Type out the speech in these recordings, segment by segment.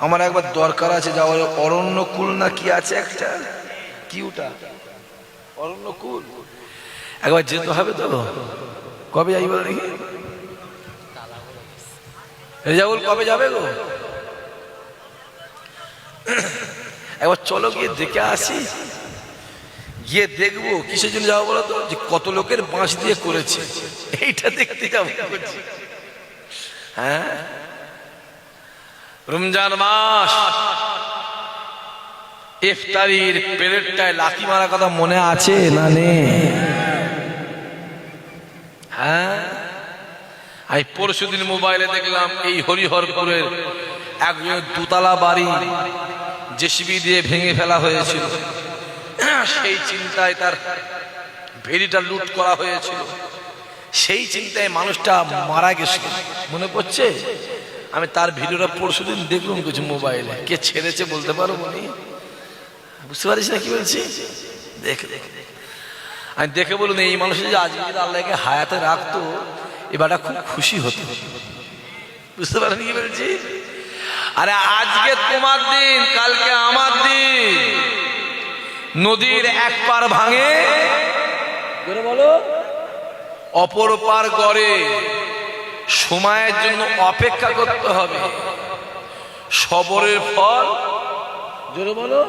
আমার একবার দরকার আছে যাওয়ার, অরণ্যকুল না কি আছে একটা, কি ওটা অরণ্যকুল, একবার যেতে হবে তো। কবে যাই বলে দেখি? রেজাউল কবে যাবে গো? একবার চলো গিয়ে দেখে আসি। গিয়ে দেখবো কিসের জন্য যাবো বলো তো, যে কত লোকের বাঁশ দিয়ে করেছে, এইটা দেখতে যাবো। হ্যাঁ, রমজান মাস, ইফতারির প্লেটটায় লাথি মারা কথা মনে আছে না নেই? হ্যাঁ, আমি পরশুদিন মোবাইলে দেখলাম এই হরিহরপুরের একজন দুতলা বাড়ি জেসিবি দিয়ে ভেঙে ফেলা হয়েছিল। সেই চিন্তায় তার ভেড়িটা লুট করা হয়েছিল, সেই চিন্তায় মানুষটা মারা গেছিল। মনে পড়ছে? আমি তার ভিডিওটা পরশুদিন দেখলাম কিছু মোবাইলে। কে ছেড়েছে বলতে পারো? বলি বুঝতে পারিস না কি বলছি? দেখে আমি দেখে বলুন, এই মানুষের যে আজকে যদি আল্লাহকে হায়াতে রাখতো, এবারটা খুব খুশি হতো। বুঝতে পারেন কি বলছি? আরে আজকে তোমার দিন, কালকে আমার দিন। নদীর এক পার ভাঙে, বলো অপর পার গড়ে। সময়ের জন্য অপেক্ষা করতে হবে। সবরের ফল জোরে বলো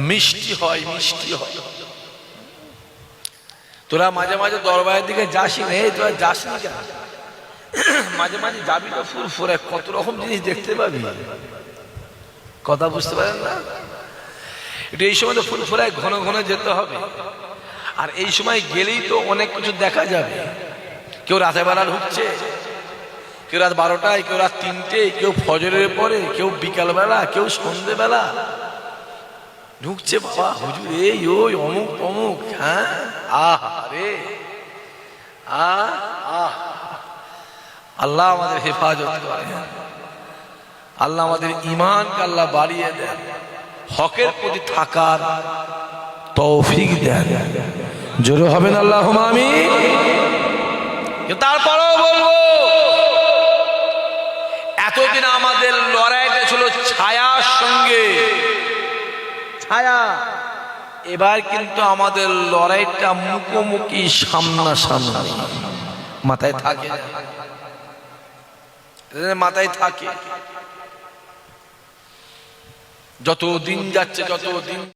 মিষ্টি হয়, মিষ্টি হয়। তোরা মাঝে মাঝে দরবারের দিকে যাসি না? এই তোরা যাসনি কেন? মাঝে মাঝে যাবি তো, ফুরফুরে কত রকম জিনিস দেখতে পাবি। কথা বুঝতে পারেন না? একটু এই সময় তো ফুরফুরায় ঘন ঘন যেতে হবে। আর এই সময় গেলেই তো অনেক কিছু দেখা যাবে। কেউ রাতে বেলা ঢুকছে, কেউ রাত 12টায়, কেউ রাত 3টে, কেউ ফজরের পরে, কেউ বিকালবেলা, কেউ সন্ধ্যেবেলা ঢুকছে। বাবা হুজুর এই ওই অমুক অমুক। হ্যাঁ, আহ রে আহ, আল্লাহ আমাদের হেফাজত করে, আল্লাহ আমাদের ঈমানকে আল্লাহ বাড়িয়ে দেন, হকের প্রতি থাকার তৌফিক দেন। জোরে হবেন আল্লাহুম্মা আমিন। তারপরেও বলবো, এতদিন আমাদের লড়াইটা ছিল ছায়ার সঙ্গে, ছায়া। এবার কিন্তু আমাদের লড়াইটা মুখোমুখি, সামনাসামনি। মাথায় থাকে, মাথায় থাকে। যত দিন যাচ্ছে, যত দিন